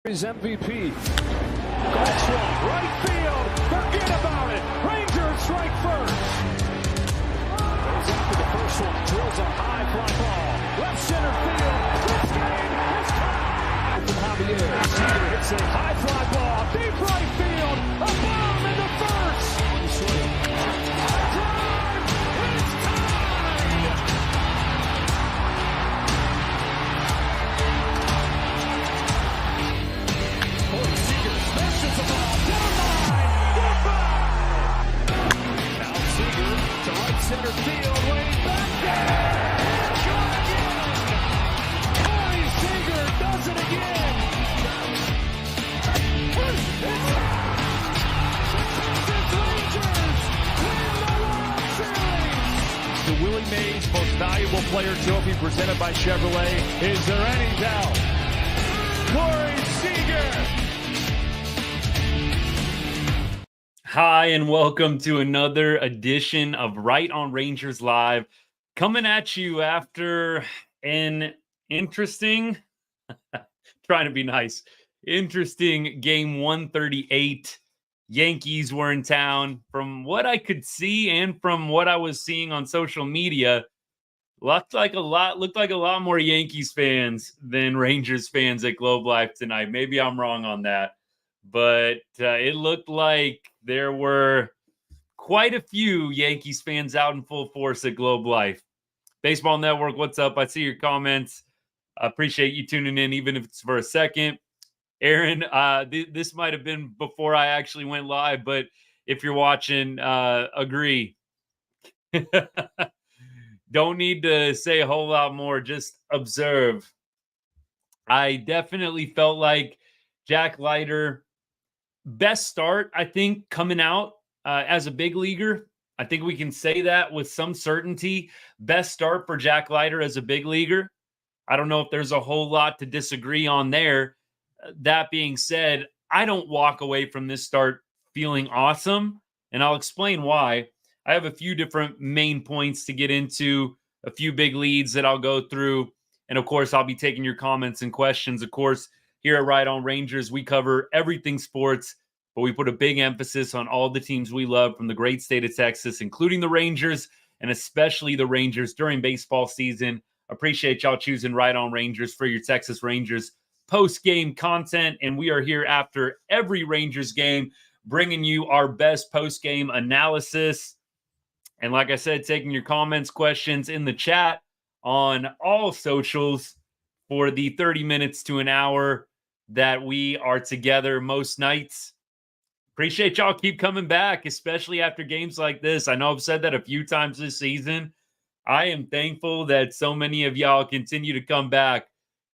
His MVP. Golf swing, right field. Forget about it. Rangers strike first. Goes after the first one. Drills a high fly ball. Left center field. This game is tied. From Javier. Seager hits a high fly ball. Deep right field. A bomb into first. Swing. Drive. It's tied. Seager smashes the ball down the line. Goodbye. Now Seager to right center field. Way back there. Shot again. Corey Seager does it again. It's the Rangers win the World Series. The Willie Mays Most Valuable Player Trophy presented by Chevrolet. Is there any doubt? Corey Seager. Hi, and welcome to another edition of Right on Rangers Live, coming at you after an interesting, trying to be nice, interesting game 138. Yankees were in town. From what I could see and from what I was seeing on social media, looked like a lot more Yankees fans than Rangers fans at Globe Life tonight. Maybe I'm wrong on that, but it looked like there were quite a few Yankees fans out in full force at Globe Life. Baseball Network, what's up? I see your comments. I appreciate you tuning in, even if it's for a second. Aaron, this might have been before I actually went live, but if you're watching, agree. Don't need to say a whole lot more. Just observe. I definitely felt like Jack Leiter, best start, I think, coming out as a big leaguer. I think we can say that with some certainty. Best start for Jack Leiter as a big leaguer. I don't know if there's a whole lot to disagree on there. That being said, I don't walk away from this start feeling awesome, and I'll explain why. I have a few different main points to get into, a few big leads that I'll go through, and of course, I'll be taking your comments and questions. Of course, here at Right on Rangers, we cover everything sports, but we put a big emphasis on all the teams we love from the great state of Texas, including the Rangers, and especially the Rangers during baseball season. Appreciate y'all choosing Right on Rangers for your Texas Rangers post-game content, and we are here after every Rangers game, bringing you our best post-game analysis. And like I said, taking your comments, questions in the chat on all socials for the 30 minutes to an hour that we are together most nights. Appreciate y'all keep coming back, especially after games like this. I know I've said that a few times this season. I am thankful that so many of y'all continue to come back,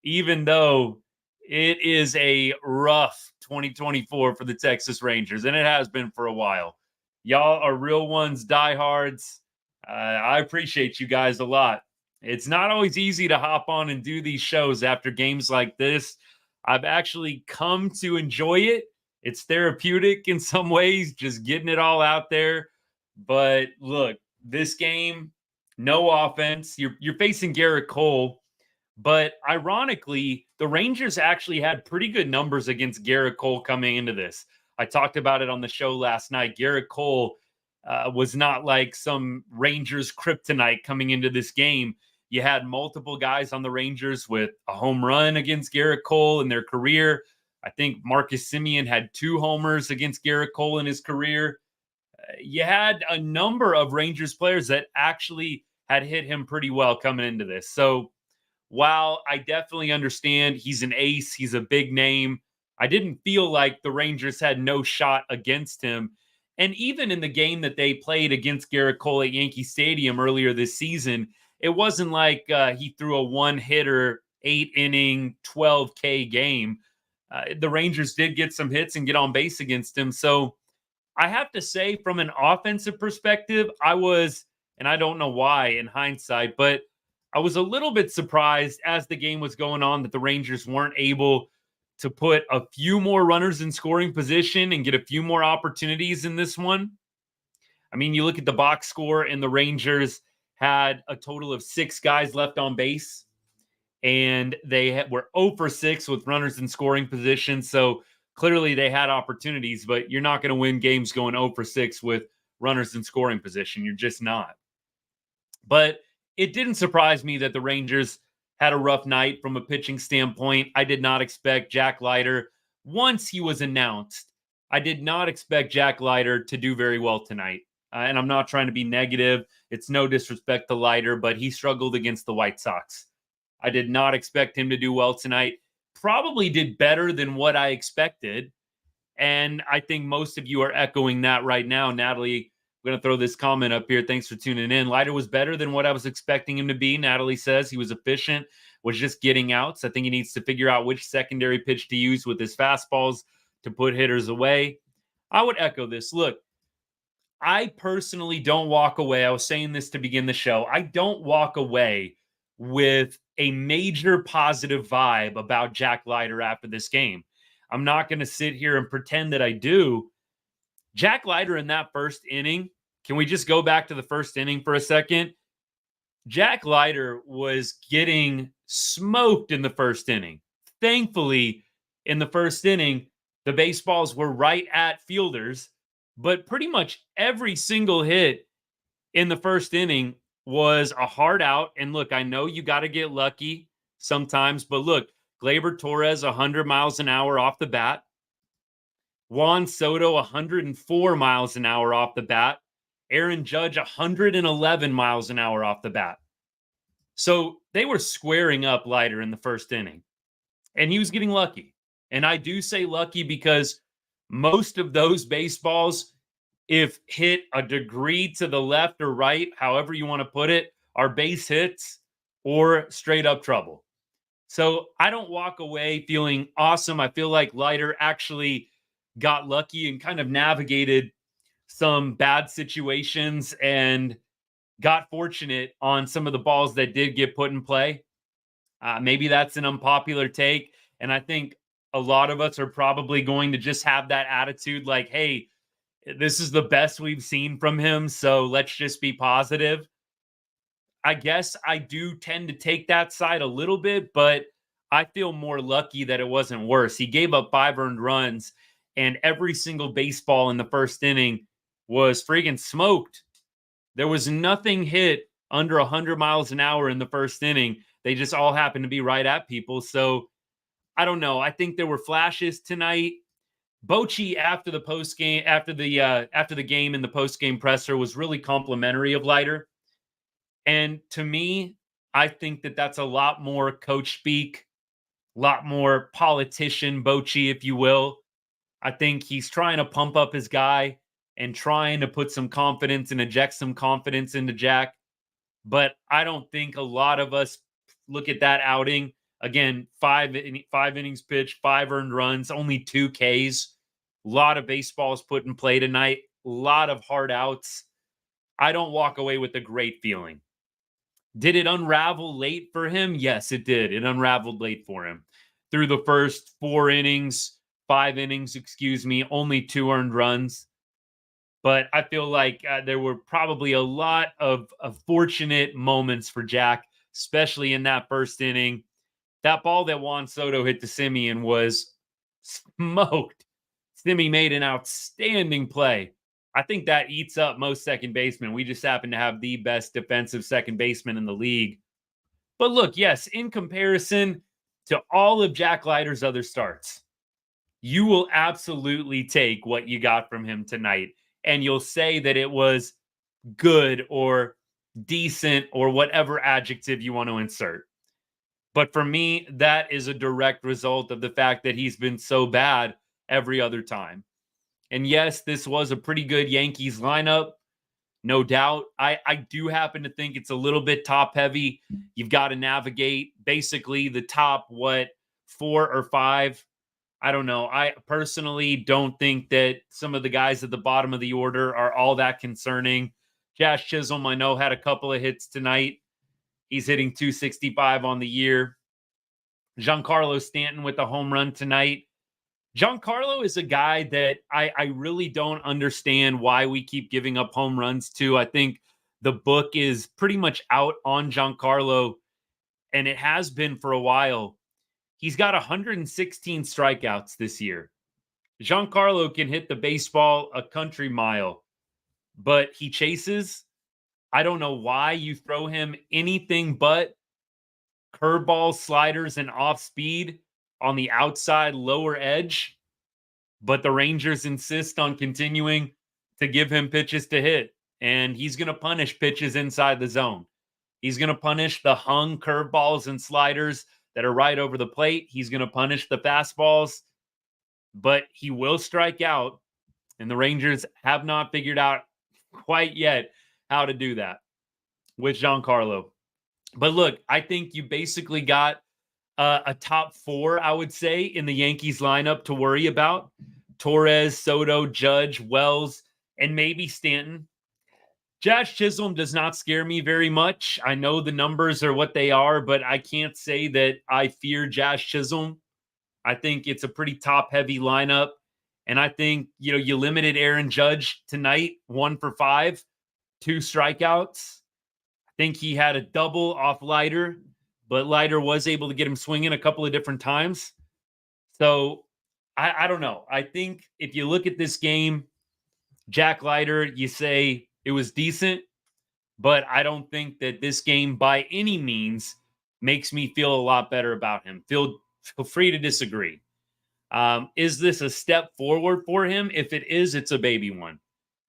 even though it is a rough 2024 for the Texas Rangers, and it has been for a while. Y'all are real ones, diehards. I appreciate you guys a lot. It's not always easy to hop on and do these shows after games like this. I've actually come to enjoy it. It's therapeutic in some ways, just getting it all out there. But look, this game, no offense. You're facing Gerrit Cole. But ironically, the Rangers actually had pretty good numbers against Gerrit Cole coming into this. I talked about it on the show last night. Gerrit Cole was not like some Rangers kryptonite coming into this game. You had multiple guys on the Rangers with a home run against Gerrit Cole in their career. I think Marcus Semien had 2 homers against Gerrit Cole in his career. You had a number of Rangers players that actually had hit him pretty well coming into this. So while I definitely understand he's an ace, he's a big name, I didn't feel like the Rangers had no shot against him. And even in the game that they played against Gerrit Cole at Yankee Stadium earlier this season, it wasn't like he threw a one-hitter, 8-inning, 12K game. The Rangers did get some hits and get on base against him. So I have to say, from an offensive perspective, I was, and I don't know why in hindsight, but I was a little bit surprised as the game was going on that the Rangers weren't able to put a few more runners in scoring position and get a few more opportunities in this one. I mean, you look at the box score and the Rangers had a total of 6 guys left on base. and they were 0 for 6 with runners in scoring position. So clearly they had opportunities, but you're not going to win games going 0 for 6 with runners in scoring position. You're just not. But it didn't surprise me that the Rangers had a rough night from a pitching standpoint. I did not expect Jack Leiter, once he was announced, I did not expect Jack Leiter to do very well tonight. And I'm not trying to be negative. It's no disrespect to Leiter, but he struggled against the White Sox. I did not expect him to do well tonight. Probably did better than what I expected. And I think most of you are echoing that right now. Natalie, I'm going to throw this comment up here. Thanks for tuning in. Leiter was better than what I was expecting him to be. Natalie says he was efficient, was just getting outs. I think he needs to figure out which secondary pitch to use with his fastballs to put hitters away. I would echo this. Look, I personally don't walk away. I was saying this to begin the show. I don't walk away with a major positive vibe about Jack Leiter after this game. I'm not going to sit here and pretend that I do. Jack Leiter in that first inning, can we just go back to the first inning for a second? Jack Leiter was getting smoked in the first inning. Thankfully, in the first inning, the baseballs were right at fielders, but pretty much every single hit in the first inning was a hard out. And look, I know you got to get lucky sometimes, but look, Gleyber Torres, 100 miles an hour off the bat. Juan Soto, 104 miles an hour off the bat. Aaron Judge, 111 miles an hour off the bat. So they were squaring up Leiter in the first inning. And he was getting lucky. And I do say lucky because most of those baseballs, if hit a degree to the left or right, however you want to put it, are base hits or straight up trouble. So I don't walk away feeling awesome. I feel like Leiter actually got lucky and kind of navigated some bad situations and got fortunate on some of the balls that did get put in play. Maybe that's an unpopular take. And I think a lot of us are probably going to just have that attitude like, hey, this is the best we've seen from him, so let's just be positive. I guess I do tend to take that side a little bit, but I feel more lucky that it wasn't worse. He gave up 5 earned runs, and every single baseball in the first inning was friggin' smoked. There was nothing hit under 100 miles an hour in the first inning. They just all happened to be right at people. So I don't know. I think there were flashes tonight. Bochy after the game in the post game presser was really complimentary of Leiter. And to me, I think that that's a lot more coach speak, a lot more politician Bochy, if you will. I think he's trying to pump up his guy and trying to put some confidence and inject some confidence into Jack. But I don't think a lot of us look at that outing. Again, five innings pitched, 5 earned runs, only 2 Ks. A lot of baseballs put in play tonight. A lot of hard outs. I don't walk away with a great feeling. Did it unravel late for him? Yes, it did. It unraveled late for him. Through the first 5 innings, only 2 earned runs. But I feel like there were probably a lot of fortunate moments for Jack, especially in that first inning. That ball that Juan Soto hit to Semien was smoked. Simi made an outstanding play. I think that eats up most second basemen. We just happen to have the best defensive second baseman in the league. But look, yes, in comparison to all of Jack Leiter's other starts, you will absolutely take what you got from him tonight, and you'll say that it was good or decent or whatever adjective you want to insert. But for me, that is a direct result of the fact that he's been so bad every other time. And yes, this was a pretty good Yankees lineup, no doubt. I do happen to think it's a little bit top heavy. You've got to navigate basically the top, 4 or 5. I don't know. I personally don't think that some of the guys at the bottom of the order are all that concerning. Josh Chisholm, I know, had a couple of hits tonight. He's hitting 265 on the year. Giancarlo Stanton with a home run tonight. Giancarlo is a guy that I really don't understand why we keep giving up home runs to. I think the book is pretty much out on Giancarlo. and it has been for a while. He's got 116 strikeouts this year. Giancarlo can hit the baseball a country mile, but he chases. I don't know why you throw him anything but curveballs, sliders, and off speed on the outside lower edge. But the Rangers insist on continuing to give him pitches to hit, and he's going to punish pitches inside the zone. He's going to punish the hung curveballs and sliders that are right over the plate. He's going to punish the fastballs, but he will strike out, and the Rangers have not figured out quite yet how to do that with Giancarlo. But look, I think you basically got a top four, I would say, in the Yankees lineup to worry about. Torres, Soto, Judge, Wells, and maybe Stanton. Josh Chisholm does not scare me very much. I know the numbers are what they are, but I can't say that I fear Josh Chisholm. I think it's a pretty top-heavy lineup. And I think, you limited Aaron Judge tonight, 1 for 5, 2 strikeouts. I think he had a double off Leiter, but Leiter was able to get him swinging a couple of different times. So I don't know. I think if you look at this game, Jack Leiter, you say it was decent, but I don't think that this game by any means makes me feel a lot better about him. Feel free to disagree. Is this a step forward for him? If it is, it's a baby one.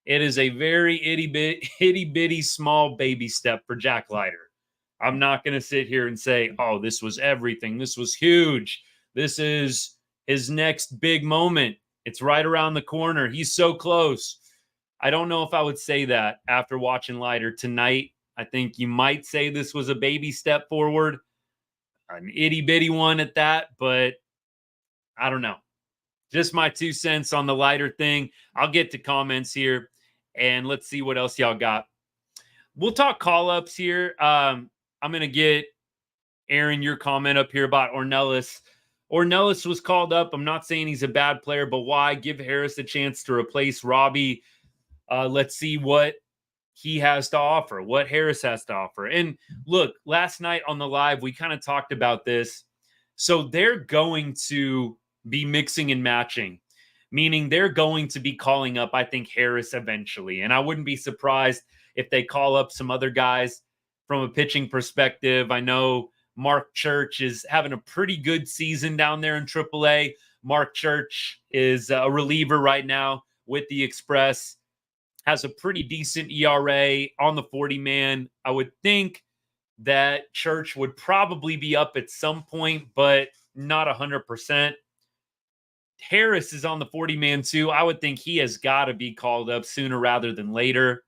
It is a very itty bitty small baby step for Jack Leiter. I'm not going to sit here and say, oh, this was everything. This was huge. This is his next big moment. It's right around the corner. He's so close. I don't know if I would say that after watching Leiter tonight. I think you might say this was a baby step forward, an itty bitty one at that, but I don't know. Just my 2 cents on the Leiter thing. I'll get to comments here, and let's see what else y'all got. We'll talk call-ups here. I'm going to get, Aaron, your comment up here about Ornelas. Ornelas was called up. I'm not saying he's a bad player, but why? Give Harris a chance to replace Robbie. Let's see what he has to offer, what Harris has to offer. And look, last night on the live, we kind of talked about this. So they're going to be mixing and matching, meaning they're going to be calling up, I think, Harris eventually. And I wouldn't be surprised if they call up some other guys from a pitching perspective. I know Mark Church is having a pretty good season down there in AAA. Mark Church is a reliever right now with the Express, has a pretty decent ERA on the 40-man. I would think that Church would probably be up at some point, but not 100%. Harris is on the 40-man too. I would think he has got to be called up sooner rather than later.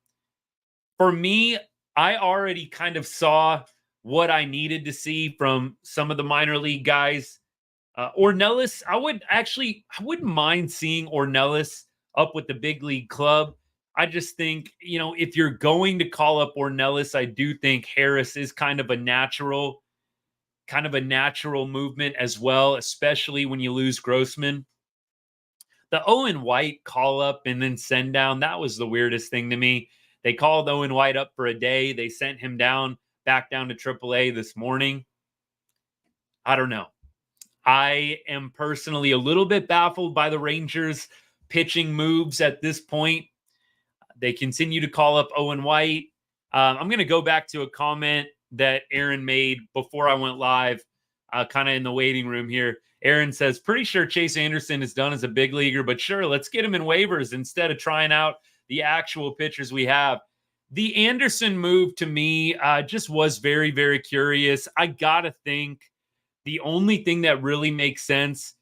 For me, I already kind of saw what I needed to see from some of the minor league guys. Ornelas, I wouldn't mind seeing Ornelas up with the big league club. I just think, if you're going to call up Ornelas, I do think Harris is kind of a natural movement as well, especially when you lose Grossman. The Owen White call up and then send down, that was the weirdest thing to me. They called Owen White up for a day. They sent him back down to AAA this morning. I don't know. I am personally a little bit baffled by the Rangers pitching moves at this point. They continue to call up Owen White. I'm going to go back to a comment that Aaron made before I went live, kind of in the waiting room here. Aaron says, pretty sure Chase Anderson is done as a big leaguer, but sure, let's get him in waivers instead of trying out the actual pitchers we have. The Anderson move to me just was very, very curious. I got to think the only thing that really makes sense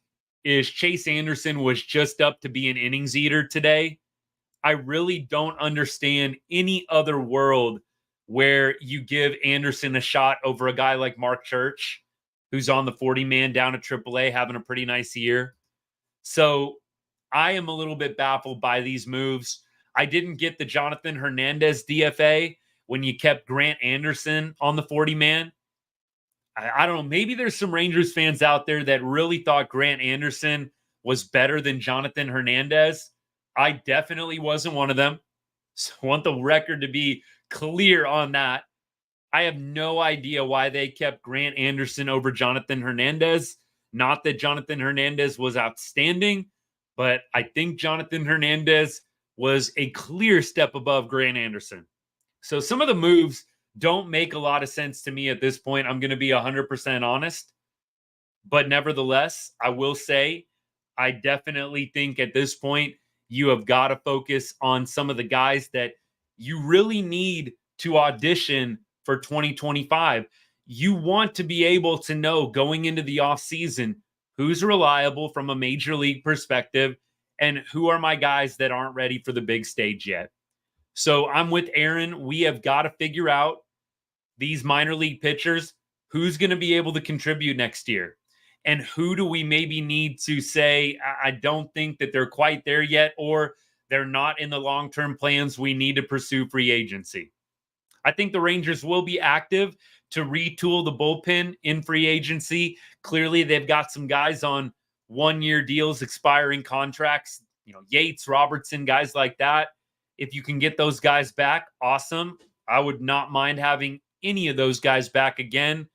is Chase Anderson was just up to be an innings eater today. I really don't understand any other world where you give Anderson a shot over a guy like Mark Church, who's on the 40-man down at AAA, having a pretty nice year. So I am a little bit baffled by these moves. I didn't get the Jonathan Hernandez DFA when you kept Grant Anderson on the 40-man. I don't know. Maybe there's some Rangers fans out there that really thought Grant Anderson was better than Jonathan Hernandez. I definitely wasn't one of them. So I want the record to be clear on that. I have no idea why they kept Grant Anderson over Jonathan Hernandez. Not that Jonathan Hernandez was outstanding, but I think Jonathan Hernandez was a clear step above Grant Anderson. So some of the moves don't make a lot of sense to me at this point. I'm going to be 100% honest. But nevertheless, I will say, I definitely think at this point, you have got to focus on some of the guys that you really need to audition for 2025. You want to be able to know going into the offseason who's reliable from a major league perspective and who are my guys that aren't ready for the big stage yet. So I'm with Aaron. We have got to figure out these minor league pitchers, who's going to be able to contribute next year. And who do we maybe need to say, I don't think that they're quite there yet, or they're not in the long-term plans. We need to pursue free agency. I think the Rangers will be active to retool the bullpen in free agency. Clearly, they've got some guys on one-year deals, expiring contracts, Yates, Robertson, guys like that. If you can get those guys back, awesome. I would not mind having any of those guys back again.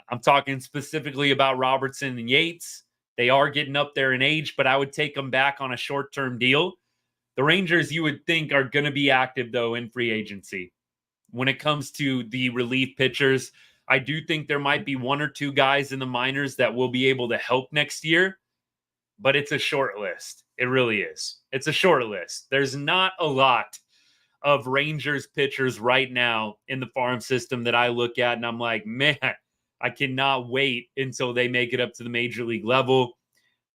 I'm talking specifically about Robertson and Yates. They are getting up there in age, but I would take them back on a short-term deal. The Rangers, you would think, are going to be active, though, in free agency. When it comes to the relief pitchers, I do think there might be one or two guys in the minors that will be able to help next year, but it's a short list. It really is. It's a short list. There's not a lot of Rangers pitchers right now in the farm system that I look at and I'm like, man, I cannot wait until they make it up to the major league level.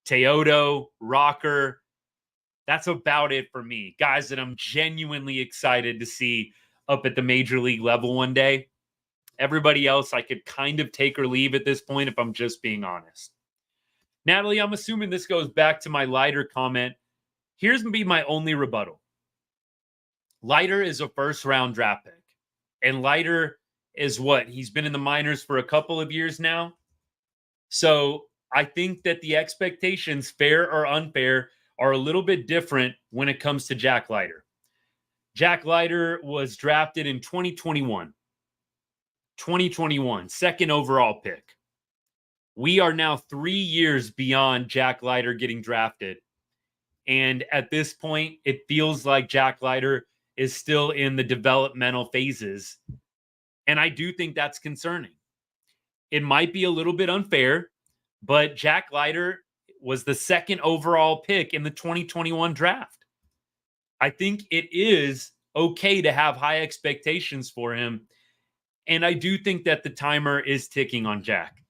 Teodo, Rocker, that's about it for me. Guys that I'm genuinely excited to see up at the major league level one day. Everybody else I could kind of take or leave at this point if I'm just being honest. Natalie, I'm assuming this goes back to my Leiter comment. Here's be my only rebuttal. Leiter is a first-round draft pick. And Leiter is what? He's been in the minors for a couple of years now. So I think that the expectations, fair or unfair, are a little bit different when it comes to Jack Leiter. Jack Leiter was drafted in 2021. 2021, second overall pick. We are now 3 years beyond Jack Leiter getting drafted. And at this point, it feels like Jack Leiter is still in the developmental phases. And I do think that's concerning. It might be a little bit unfair, but Jack Leiter was the second overall pick in the 2021 draft. I think it is okay to have high expectations for him. And I do think that the timer is ticking on Jack.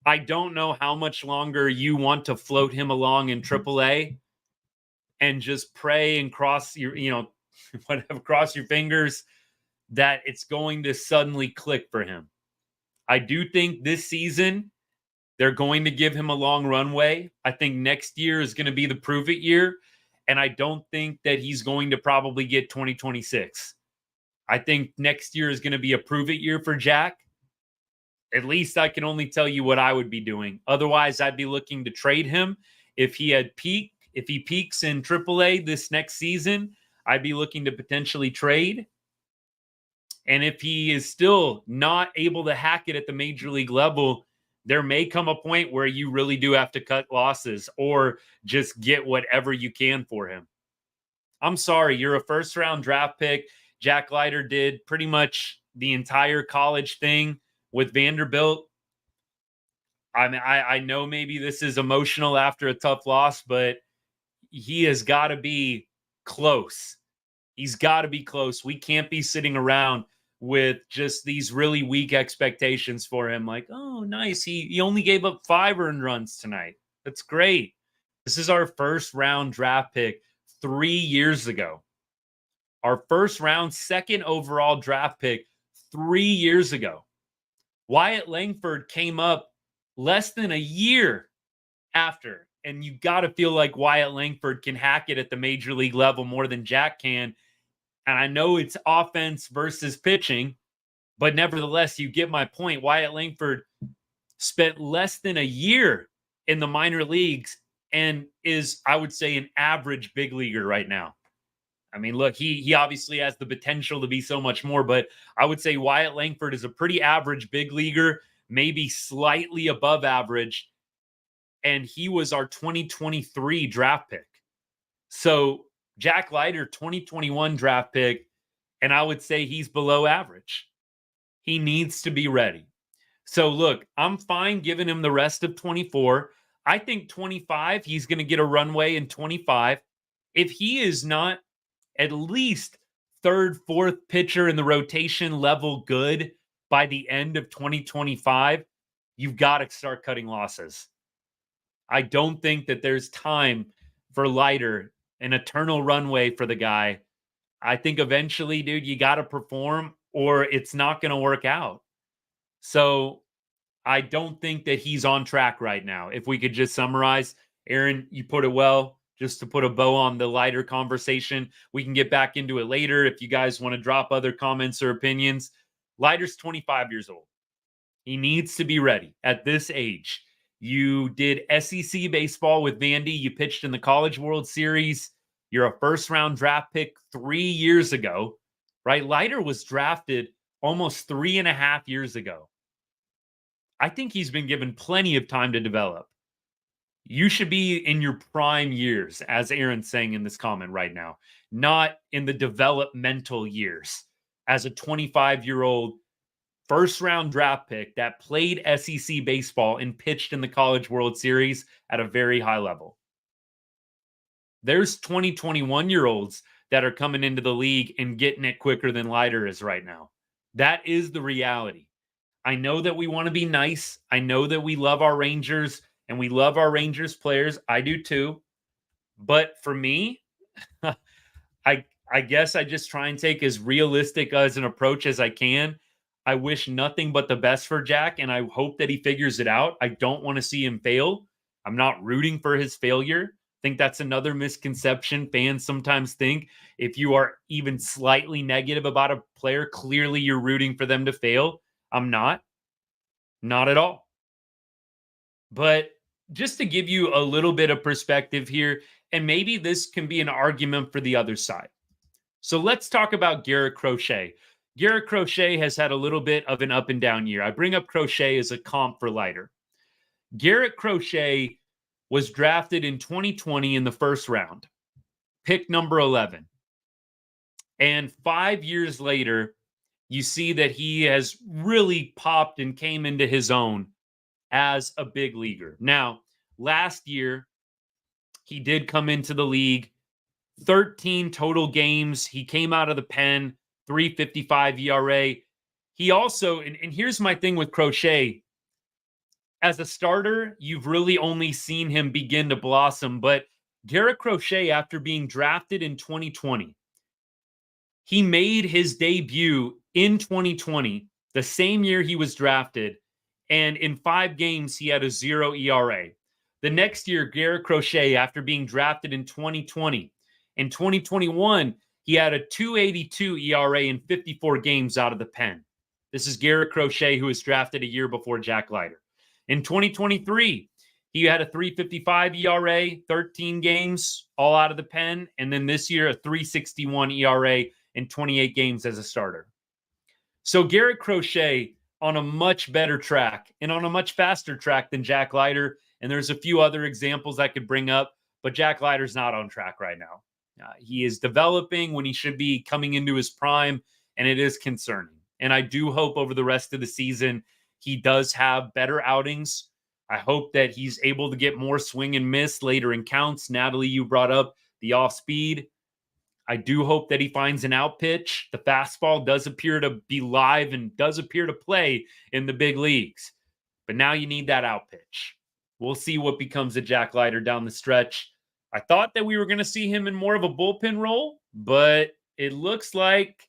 I don't know how much longer you want to float him along in AAA and just pray and cross your, cross your fingers that it's going to suddenly click for him. I do think this season they're going to give him a long runway. I think next year is going to be the prove it year. And I don't think that he's going to probably get 2026. I think next year is going to be a prove it year for Jack. At least I can only tell you what I would be doing. Otherwise, I'd be looking to trade him. If he peaks in AAA this next season, I'd be looking to potentially trade. And if he is still not able to hack it at the major league level, there may come a point where you really do have to cut losses or just get whatever you can for him. I'm sorry, you're a first-round draft pick. Jack Leiter did pretty much the entire college thing with Vanderbilt. I mean, I know maybe this is emotional after a tough loss, but he has got to be close. He's got to be close. We can't be sitting around with just these really weak expectations for him. Like, oh, nice. He only gave up 5 earned runs tonight. That's great. This is our first round draft pick 3 years ago. Our first round, second overall draft pick 3 years ago. Wyatt Langford came up less than a year after. And you got to feel like Wyatt Langford can hack it at the major league level more than Jack can. And I know it's offense versus pitching, but nevertheless, you get my point. Wyatt Langford spent less than a year in the minor leagues and is, I would say, an average big leaguer right now. I mean, look, he obviously has the potential to be so much more, but I would say Wyatt Langford is a pretty average big leaguer, maybe slightly above average, and he was our 2023 draft pick. So Jack Leiter, 2021 draft pick, and I would say he's below average. He needs to be ready. So look, I'm fine giving him the rest of 24. I think 25, he's going to get a runway in 25. If he is not at least third, fourth pitcher in the rotation level good by the end of 2025, you've got to start cutting losses. I don't think that there's time for Leiter, an eternal runway for the guy. I think eventually, dude, you got to perform or it's not going to work out. So I don't think that he's on track right now. If we could just summarize, Aaron, you put it well. Just to put a bow on the Leiter conversation, we can get back into it later if you guys want to drop other comments or opinions. Leiter's 25 years old. He needs to be ready at this age. You did SEC baseball with Vandy. You pitched in the College World Series. You're a first-round draft pick 3 years ago, right? Leiter was drafted almost 3.5 years ago. I think he's been given plenty of time to develop. You should be in your prime years, as Aaron's saying in this comment right now, not in the developmental years as a 25-year-old first-round draft pick that played SEC baseball and pitched in the College World Series at a very high level. There's 21-year-olds that are coming into the league and getting it quicker than Leiter is right now. That is the reality. I know that we want to be nice. I know that we love our Rangers and we love our Rangers players. I do too. But for me, I guess I just try and take as realistic as an approach as I can. I wish nothing but the best for Jack, and I hope that he figures it out. I don't want to see him fail. I'm not rooting for his failure. I think that's another misconception fans sometimes think. If you are even slightly negative about a player, clearly you're rooting for them to fail. I'm not. Not at all. But just to give you a little bit of perspective here, and maybe this can be an argument for the other side. So let's talk about Gerrit Crochet. Gerrit Crochet has had a little bit of an up and down year. I bring up Crochet as a comp for Leiter. Gerrit Crochet was drafted in 2020 in the first round, pick number 11. And 5 years later, you see that he has really popped and came into his own as a big leaguer. Now, last year, he did come into the league, 13 total games. He came out of the pen, 3.55 ERA. He also, and here's my thing with Crochet. As a starter, you've really only seen him begin to blossom. But Gerrit Crochet, after being drafted in 2020, he made his debut in 2020, the same year he was drafted. And in 5 games, he had a 0 ERA. The next year, Gerrit Crochet, after being drafted in 2020, in 2021, he had a 2.82 ERA in 54 games out of the pen. This is Gerrit Crochet, who was drafted a year before Jack Leiter. In 2023, he had a 3.55 ERA, 13 games, all out of the pen. And then this year, a 3.61 ERA in 28 games as a starter. So Gerrit Crochet on a much better track and on a much faster track than Jack Leiter. And there's a few other examples I could bring up, but Jack Leiter's not on track right now. He is developing when he should be coming into his prime, and it is concerning. And I do hope over the rest of the season, he does have better outings. I hope that he's able to get more swing and miss later in counts. Natalie, you brought up the off speed. I do hope that he finds an out pitch. The fastball does appear to be live and does appear to play in the big leagues. But now you need that out pitch. We'll see what becomes of Jack Leiter down the stretch. I thought that we were going to see him in more of a bullpen role, but it looks like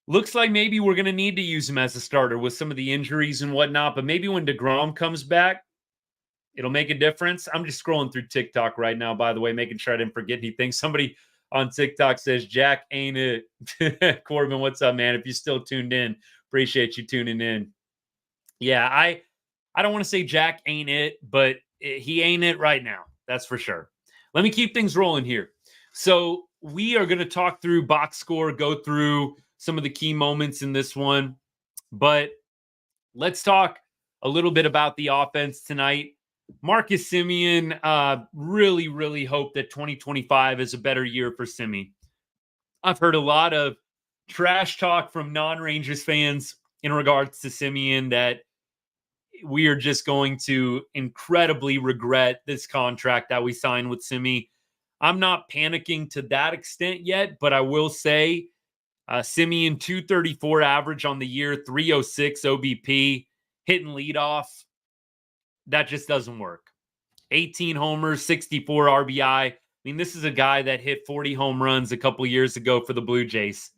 maybe we're going to need to use him as a starter with some of the injuries and whatnot. But maybe when DeGrom comes back, it'll make a difference. I'm just scrolling through TikTok right now, by the way, making sure I didn't forget anything. Somebody on TikTok says, Jack ain't it. Corbin, what's up, man? If you're still tuned in, appreciate you tuning in. Yeah, I don't want to say Jack ain't it, but he ain't it right now. That's for sure. Let me keep things rolling here. So we are going to talk through box score, go through some of the key moments in this one, but let's talk a little bit about the offense tonight. Marcus Semien, really, really hope that 2025 is a better year for Semien. I've heard a lot of trash talk from non-Rangers fans in regards to Semien that we are just going to incredibly regret this contract that we signed with Semien. I'm not panicking to that extent yet, but I will say Semien 234 average on the year, 306 OBP, hitting leadoff. That just doesn't work. 18 homers, 64 RBI. I mean, this is a guy that hit 40 home runs a couple years ago for the Blue Jays.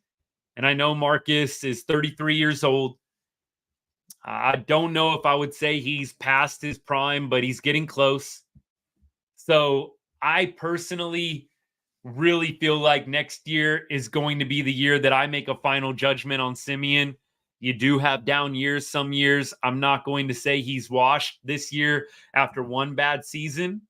And I know Marcus is 33 years old. I don't know if I would say he's past his prime, but he's getting close. So I personally really feel like next year is going to be the year that I make a final judgment on Semien. You do have down years some years. I'm not going to say he's washed this year after one bad season,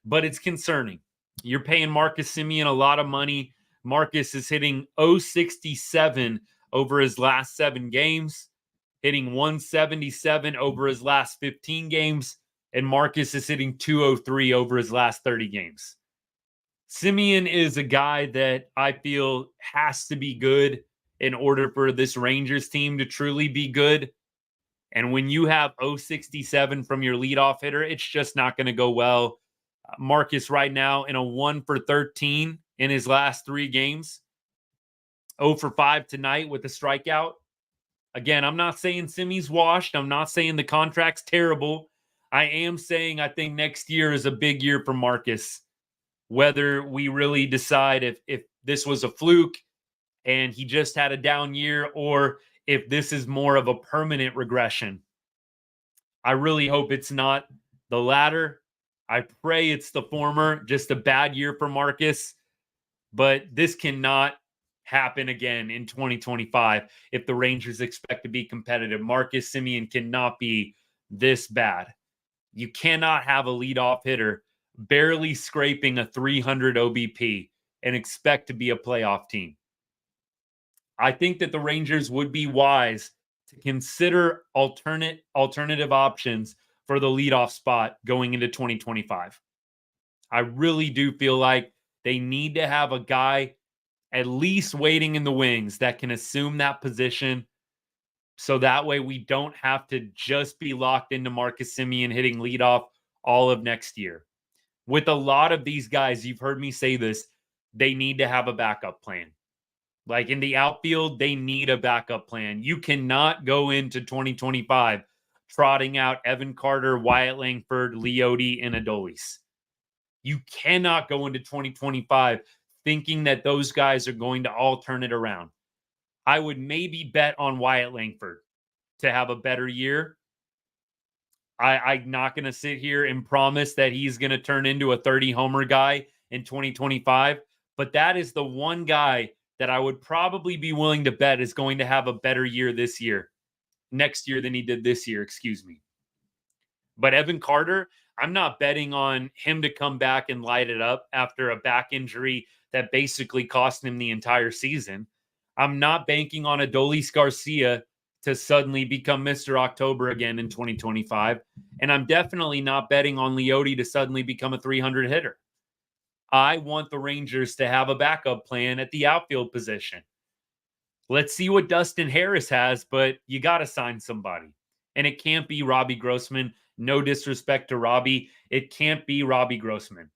but it's concerning. You're paying Marcus Semien a lot of money. Marcus is hitting 067 over his last 7 games, hitting 177 over his last 15 games, and Marcus is hitting 203 over his last 30 games. Semien is a guy that I feel has to be good in order for this Rangers team to truly be good. And when you have 067 from your leadoff hitter, it's just not going to go well. Marcus right now in a 1 for 13 in his last 3 games. 0 for 5 tonight with a strikeout. Again, I'm not saying Semi's washed. I'm not saying the contract's terrible. I am saying I think next year is a big year for Marcus. Whether we really decide if this was a fluke and he just had a down year, or if this is more of a permanent regression. I really hope it's not the latter. I pray it's the former, just a bad year for Marcus. But this cannot happen again in 2025 if the Rangers expect to be competitive. Marcus Semien cannot be this bad. You cannot have a leadoff hitter barely scraping a 300 OBP and expect to be a playoff team. I think that the Rangers would be wise to consider alternative options for the leadoff spot going into 2025. I really do feel like they need to have a guy at least waiting in the wings that can assume that position, so that way we don't have to just be locked into Marcus Semien hitting leadoff all of next year. With a lot of these guys, you've heard me say this, they need to have a backup plan. Like in the outfield, they need a backup plan. You cannot go into 2025 trotting out Evan Carter, Wyatt Langford, Leote, and Adolis. You cannot go into 2025 thinking that those guys are going to all turn it around. I would maybe bet on Wyatt Langford to have a better year. I'm not going to sit here and promise that he's going to turn into a 30-homer guy in 2025, but that is the one guy that I would probably be willing to bet is going to have a better year next year than he did this year, excuse me. But Evan Carter, I'm not betting on him to come back and light it up after a back injury that basically cost him the entire season. I'm not banking on Adolis Garcia to suddenly become Mr. October again in 2025. And I'm definitely not betting on Leote to suddenly become a 300 hitter. I want the Rangers to have a backup plan at the outfield position. Let's see what Dustin Harris has, but you got to sign somebody. And it can't be Robbie Grossman. No disrespect to Robbie. It can't be Robbie Grossman.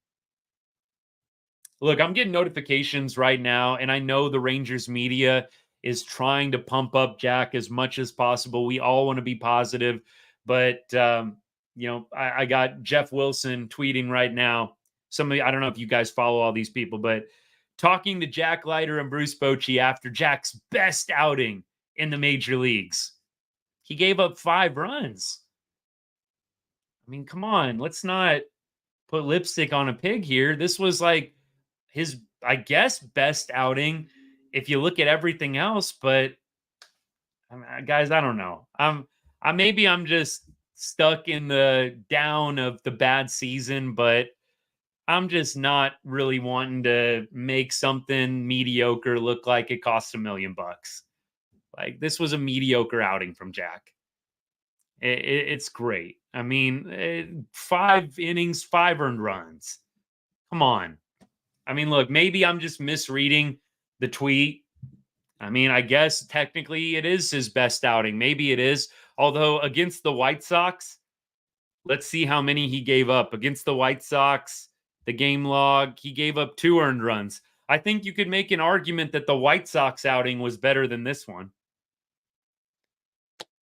Look, I'm getting notifications right now, and I know the Rangers media is trying to pump up Jack as much as possible. We all want to be positive, but I got Jeff Wilson tweeting right now. I don't know if you guys follow all these people, but talking to Jack Leiter and Bruce Bochy after Jack's best outing in the major leagues. He gave up 5 runs. I mean, come on, let's not put lipstick on a pig here. This was like his, I guess, best outing if you look at everything else, but guys, I don't know. Maybe I'm just stuck in the down of the bad season, but I'm just not really wanting to make something mediocre look like it cost $1 million. Like, this was a mediocre outing from Jack. It's great. I mean, 5 innings, 5 earned runs. Come on. I mean, look, maybe I'm just misreading the tweet. I mean, I guess technically it is his best outing. Maybe it is. Although against the White Sox, let's see how many he gave up. Against the White Sox, the game log, he gave up 2 earned runs. I think you could make an argument that the White Sox outing was better than this one.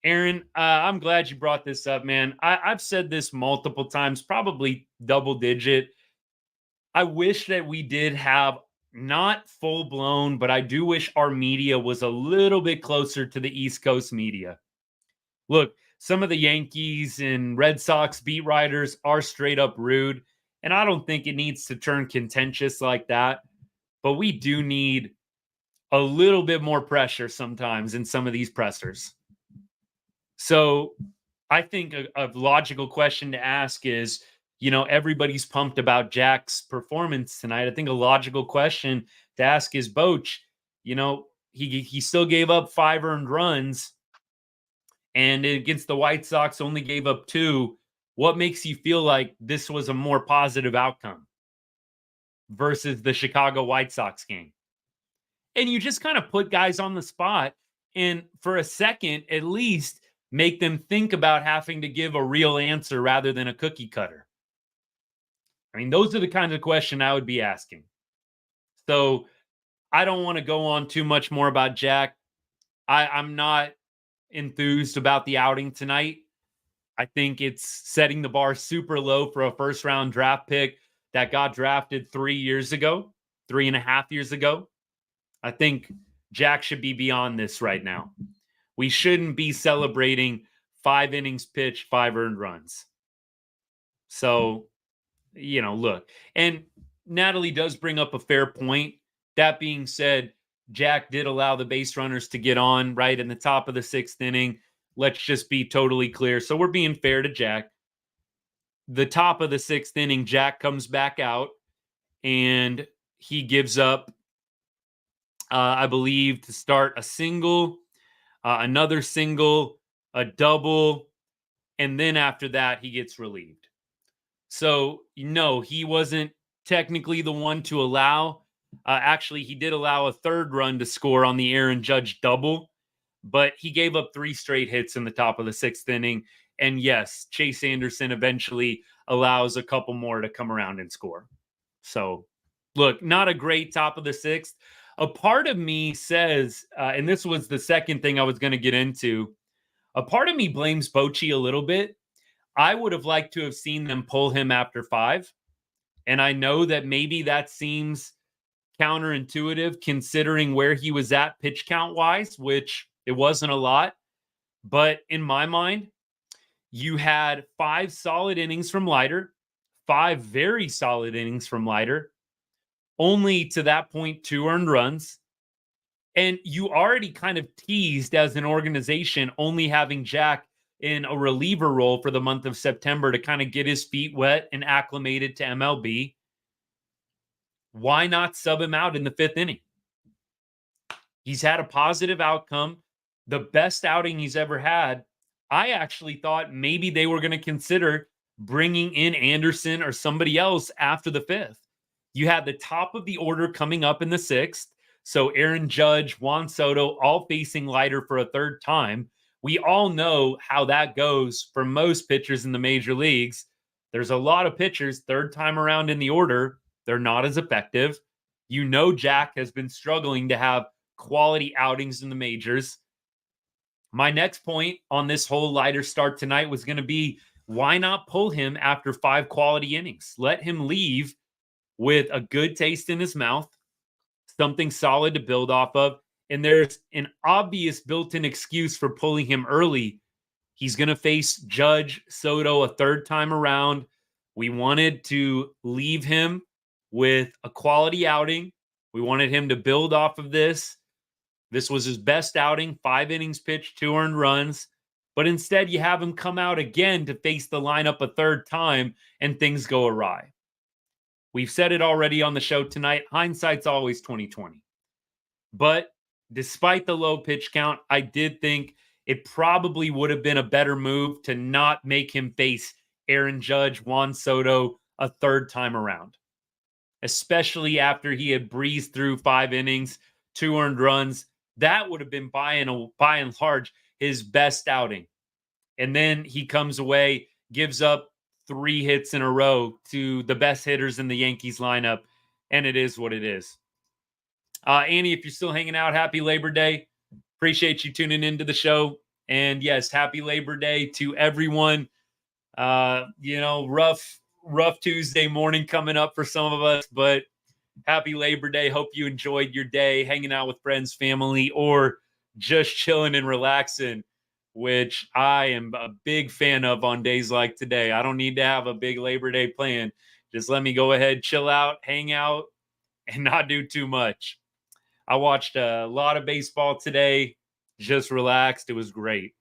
Aaron, I'm glad you brought this up, man. I've said this multiple times, probably double digit. I wish that we did have not full blown, but I do wish our media was a little bit closer to the East Coast media. Look, some of the Yankees and Red Sox beat writers are straight up rude, and I don't think it needs to turn contentious like that. But we do need a little bit more pressure sometimes in some of these pressers. So I think a logical question to ask is, everybody's pumped about Jack's performance tonight. I think a logical question to ask is, Boch, he still gave up 5 earned runs, and against the White Sox only gave up 2. What makes you feel like this was a more positive outcome versus the Chicago White Sox game? And you just kind of put guys on the spot, and for a second at least make them think about having to give a real answer rather than a cookie cutter. I mean, those are the kinds of questions I would be asking. So I don't want to go on too much more about Jack. I'm not enthused about the outing tonight. I think it's setting the bar super low for a first round draft pick that got drafted 3 years ago, 3.5 years ago. I think Jack should be beyond this right now. We shouldn't be celebrating 5 innings pitched, 5 earned runs. So, look. And Natalie does bring up a fair point. That being said, Jack did allow the base runners to get on right in the top of the 6th inning. Let's just be totally clear. So we're being fair to Jack. The top of the 6th inning, Jack comes back out and he gives up, I believe, to start a single, another single, a double, and then after that, he gets relieved. So, no, he wasn't technically the one to allow. Actually, he did allow a 3rd run to score on the Aaron Judge double, but he gave up 3 straight hits in the top of the 6th inning. And yes, Chase Anderson eventually allows a couple more to come around and score. So, look, not a great top of the 6th. A part of me says, and this was the second thing I was going to get into, a part of me blames Bochy a little bit. I would have liked to have seen them pull him after 5. And I know that maybe that seems counterintuitive considering where he was at pitch count wise, which it wasn't a lot. But in my mind, you had 5 solid innings from Leiter, 5 very solid innings from Leiter, only to that point 2 earned runs. And you already kind of teased as an organization only having Jack in a reliever role for the month of September to kind of get his feet wet and acclimated to MLB. Why not sub him out in the 5th inning? He's had a positive outcome, the best outing he's ever had. I actually thought maybe they were going to consider bringing in Anderson or somebody else after the 5th. You had the top of the order coming up in the 6th. So Aaron Judge, Juan Soto, all facing Leiter for a 3rd time. We all know how that goes for most pitchers in the major leagues. There's a lot of pitchers 3rd time around in the order. They're not as effective. Jack has been struggling to have quality outings in the majors. My next point on this whole Leiter start tonight was going to be, why not pull him after 5 quality innings? Let him leave with a good taste in his mouth, something solid to build off of. And there's an obvious built-in excuse for pulling him early. He's going to face Judge, Soto a 3rd time around. We wanted to leave him with a quality outing. We wanted him to build off of this. This was his best outing, 5 innings pitched, 2 earned runs. But instead, you have him come out again to face the lineup a 3rd time, and things go awry. We've said it already on the show tonight. Hindsight's always 2020. But despite the low pitch count, I did think it probably would have been a better move to not make him face Aaron Judge, Juan Soto a third time around, especially after he had breezed through 5 innings, 2 earned runs. That would have been by and large his best outing. And then he comes away, gives up 3 hits in a row to the best hitters in the Yankees lineup, and it is what it is. Annie, if you're still hanging out, happy Labor Day. Appreciate you tuning into the show. And yes, happy Labor Day to everyone. Rough Tuesday morning coming up for some of us, but happy Labor Day. Hope you enjoyed your day hanging out with friends, family, or just chilling and relaxing, which I am a big fan of on days like today. I don't need to have a big Labor Day plan. Just let me go ahead, chill out, hang out, and not do too much. I watched a lot of baseball today, just relaxed. It was great.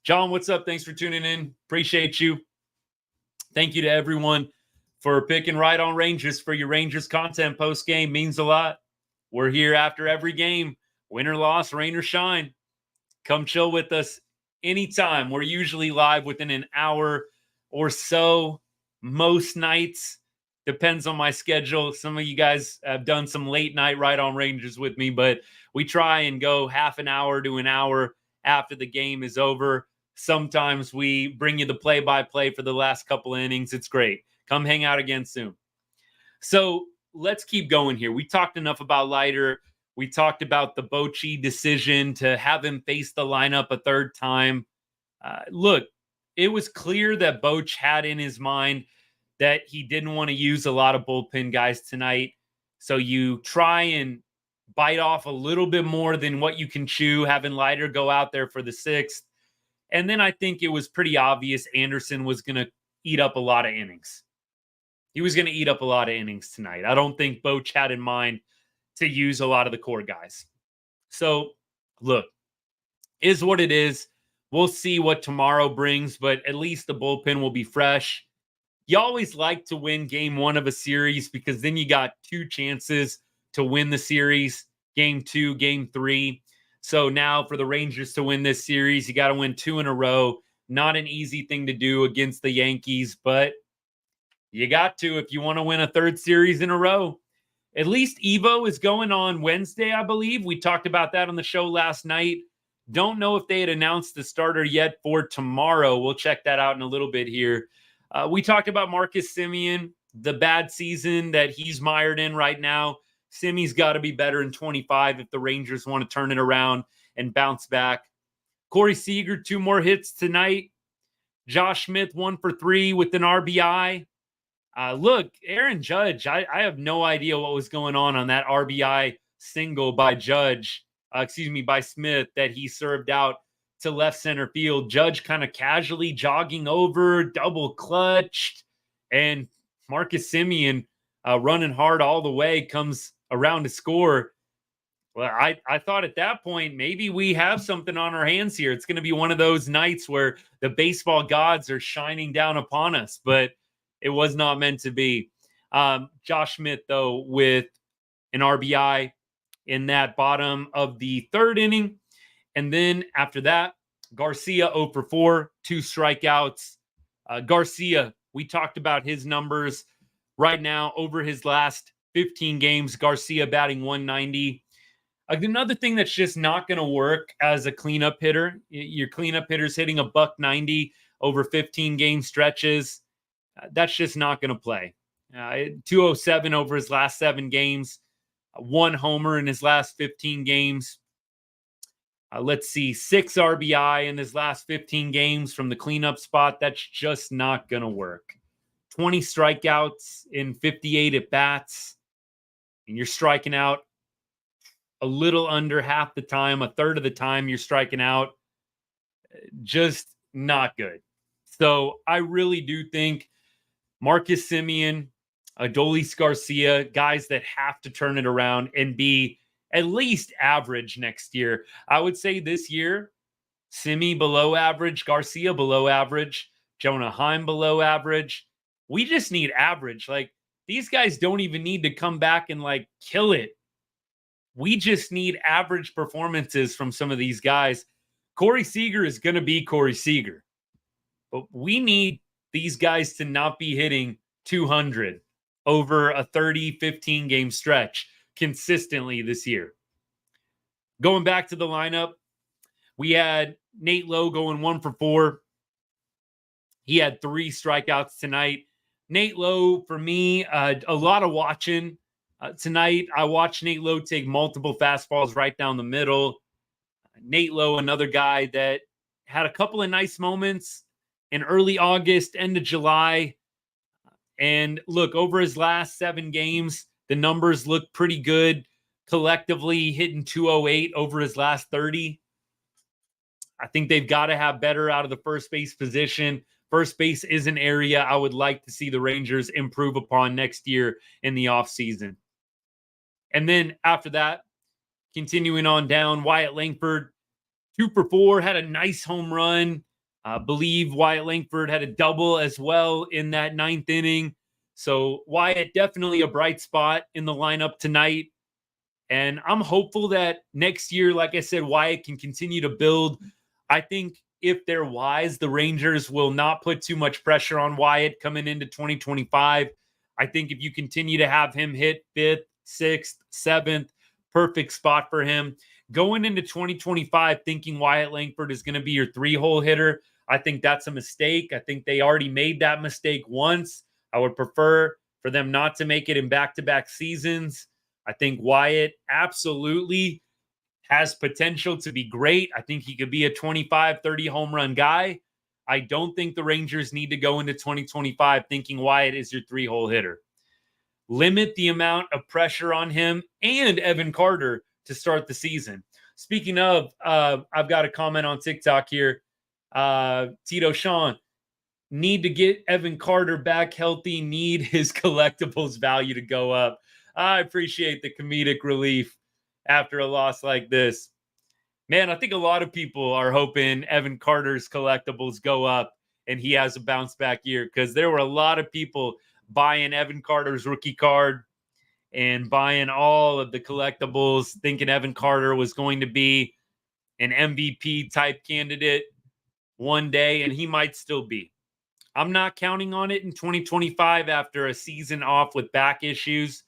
John, what's up? Thanks for tuning in. Appreciate you. Thank you to everyone for picking right on Rangers for your Rangers content post-game. Means a lot. We're here after every game. Win or loss, rain or shine. Come chill with us anytime. We're usually live within an hour or so most nights. Depends on my schedule. Some of you guys have done some late night right on Rangers with me, but we try and go half an hour to an hour after the game is over. Sometimes we bring you the play-by-play for the last couple of innings. It's great. Come hang out again soon. So let's keep going here. We talked enough about Leiter. We talked about the Bochy decision to have him face the lineup a third time. Look, it was clear that Boch had in his mind that he didn't want to use a lot of bullpen guys tonight. So you try and bite off a little bit more than what you can chew, having Leiter go out there for the 6th. And then I think it was pretty obvious Anderson was going to eat up a lot of innings. He was going to eat up a lot of innings tonight. I don't think Boch had in mind to use a lot of the core guys. So, look, is what it is. We'll see what tomorrow brings, but at least the bullpen will be fresh. You always like to win game 1 of a series because then you got 2 chances to win the series, game 2, game 3. So now for the Rangers to win this series, you got to win 2 in a row. Not an easy thing to do against the Yankees, but you got to if you want to win a 3rd series in a row. At least Evo is going on Wednesday, I believe. We talked about that on the show last night. Don't know if they had announced the starter yet for tomorrow. We'll check that out in a little bit here. We talked about Marcus Semien, the bad season that he's mired in right now. Semi's got to be better in 25 if the Rangers want to turn it around and bounce back. Corey Seager, 2 more hits tonight. Josh Smith, 1 for 3 with an RBI. Look, Aaron Judge, I have no idea what was going on that RBI single by by Smith that he served out to left center field. Judge kind of casually jogging over, double clutched, and Marcus Semien running hard all the way comes around to score. Well, I thought at that point, maybe we have something on our hands here. It's going to be one of those nights where the baseball gods are shining down upon us, but it was not meant to be. Josh Smith, though, with an RBI in that bottom of the 3rd inning. And then after that, Garcia 0 for 4, 2 strikeouts. Garcia, we talked about his numbers right now over his last 15 games. Garcia batting 190. Another thing that's just not going to work as a cleanup hitter. Your cleanup hitter's hitting a $190 over 15 game stretches. That's just not going to play. 207 over his last 7 games. 1 homer in his last 15 games. Let's see, 6 RBI in his last 15 games from the cleanup spot. That's just not going to work. 20 strikeouts in 58 at-bats. And you're striking out a little under half the time, a third of the time you're striking out. Just not good. So I really do think Marcus Semien, Adolis Garcia, guys that have to turn it around and be at least average next year. I would say this year, Semi below average, Garcia below average, Jonah Heim below average. We just need average. Like these guys don't even need to come back and like kill it. We just need average performances from some of these guys. Corey Seager is going to be Corey Seager, but we need these guys to not be hitting 200 over a 30, 15 game stretch consistently this year. Going back to the lineup, we had Nate Lowe going 1 for 4. He had 3 strikeouts tonight. Nate Lowe, for me, a lot of watching. Tonight, I watched Nate Lowe take multiple fastballs right down the middle. Nate Lowe, another guy that had a couple of nice moments in early August, end of July. And look, over his last 7 games, the numbers look pretty good. Collectively hitting 208 over his last 30. I think they've got to have better out of the first base position. First base is an area I would like to see the Rangers improve upon next year in the offseason. And then after that, continuing on down, Wyatt Langford, 2 for 4, had a nice home run. I believe Wyatt Langford had a double as well in that 9th inning. So Wyatt, definitely a bright spot in the lineup tonight. And I'm hopeful that next year, like I said, Wyatt can continue to build. I think if they're wise, the Rangers will not put too much pressure on Wyatt coming into 2025. I think if you continue to have him hit 5th, 6th, 7th, perfect spot for him. Going into 2025, thinking Wyatt Langford is going to be your 3-hole hitter, I think that's a mistake. I think they already made that mistake once. I would prefer for them not to make it in back-to-back seasons. I think Wyatt absolutely has potential to be great. I think he could be a 25, 30 home run guy. I don't think the Rangers need to go into 2025 thinking Wyatt is your 3-hole hitter. Limit the amount of pressure on him and Evan Carter to start the season. Speaking of, I've got a comment on TikTok here. Tito Sean, need to get Evan Carter back healthy, need his collectibles value to go up. I appreciate the comedic relief after a loss like this. Man, I think a lot of people are hoping Evan Carter's collectibles go up and he has a bounce back year, because there were a lot of people buying Evan Carter's rookie card and buying all of the collectibles, thinking Evan Carter was going to be an MVP type candidate one day, and he might still be. I'm not counting on it in 2025 after a season off with back issues,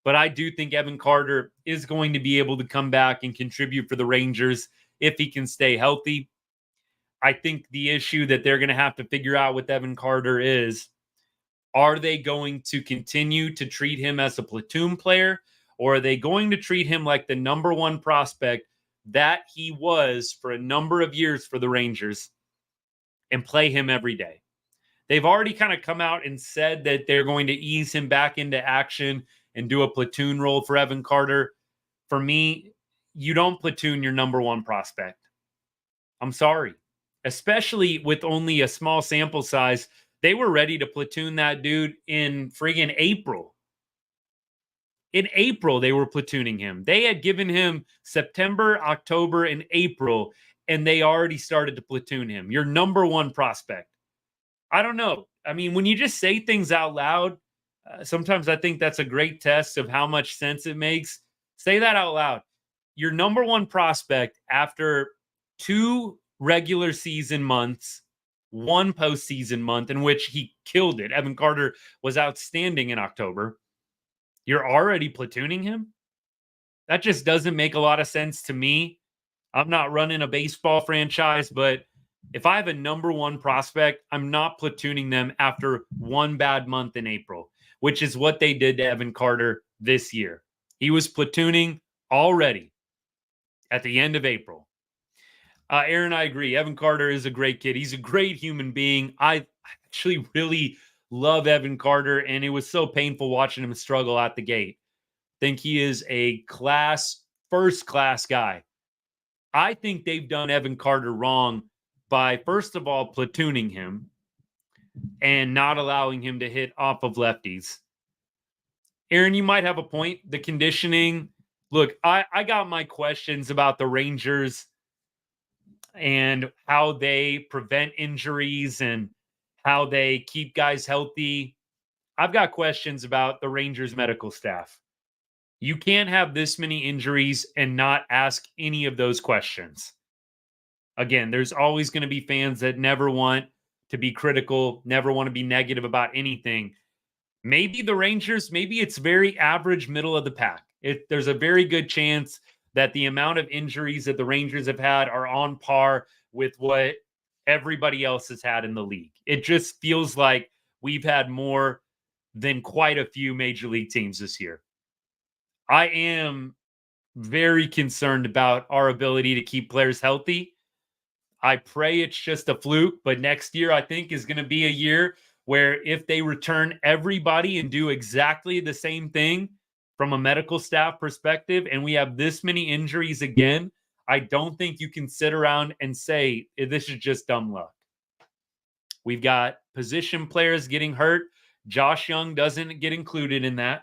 but I do think Evan Carter is going to be able to come back and contribute for the Rangers if he can stay healthy. I think the issue that they're going to have to figure out with Evan Carter is, are they going to continue to treat him as a platoon player, or are they going to treat him like the number 1 prospect that he was for a number of years for the Rangers and play him every day? They've already kind of come out and said that they're going to ease him back into action and do a platoon role for Evan Carter. For me, you don't platoon your number 1 prospect. I'm sorry. Especially with only a small sample size. They were ready to platoon that dude in friggin' April. In April, they were platooning him. They had given him September, October, and April, and they already started to platoon him. Your number 1 prospect. I don't know. I mean, when you just say things out loud, sometimes I think that's a great test of how much sense it makes. Say that out loud. Your number 1 prospect after 2 regular season months, 1 postseason month in which he killed it. Evan Carter was outstanding in October. You're already platooning him? That just doesn't make a lot of sense to me. I'm not running a baseball franchise, but if I have a number 1 prospect, I'm not platooning them after 1 bad month in April, which is what they did to Evan Carter this year. He was platooning already at the end of April. Aaron, I agree. Evan Carter is a great kid. He's a great human being. I actually really love Evan Carter, and it was so painful watching him struggle out the gate. Think he is a first-class guy. I think they've done Evan Carter wrong by, first of all, platooning him and not allowing him to hit off of lefties. Aaron, you might have a point. The conditioning. Look, I got my questions about the Rangers and how they prevent injuries and how they keep guys healthy. I've got questions about the Rangers medical staff. You can't have this many injuries and not ask any of those questions. Again, there's always going to be fans that never want to be critical, never want to be negative about anything. Maybe the Rangers, maybe it's very average, middle of the pack. There's a very good chance that the amount of injuries that the Rangers have had are on par with what everybody else has had in the league. It just feels like we've had more than quite a few major league teams this year. I am very concerned about our ability to keep players healthy. I pray it's just a fluke, but next year I think is going to be a year where if they return everybody and do exactly the same thing from a medical staff perspective, and we have this many injuries again, I don't think you can sit around and say this is just dumb luck. We've got position players getting hurt. Josh Young doesn't get included in that.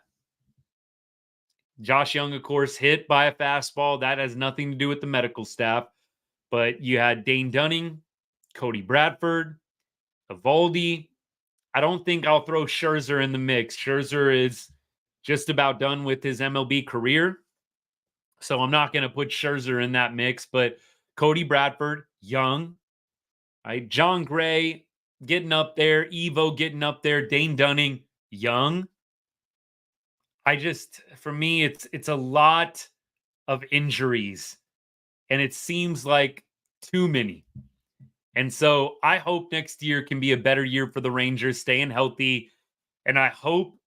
Josh Young, of course, hit by a fastball. That has nothing to do with the medical staff. But you had Dane Dunning, Cody Bradford, Evaldi. I don't think I'll throw Scherzer in the mix. Scherzer is just about done with his MLB career. So I'm not going to put Scherzer in that mix. But Cody Bradford, young. Right? John Gray getting up there. Evo getting up there. Dane Dunning, young. For me, it's a lot of injuries. And it seems like too many. And so I hope next year can be a better year for the Rangers, staying healthy. And I hope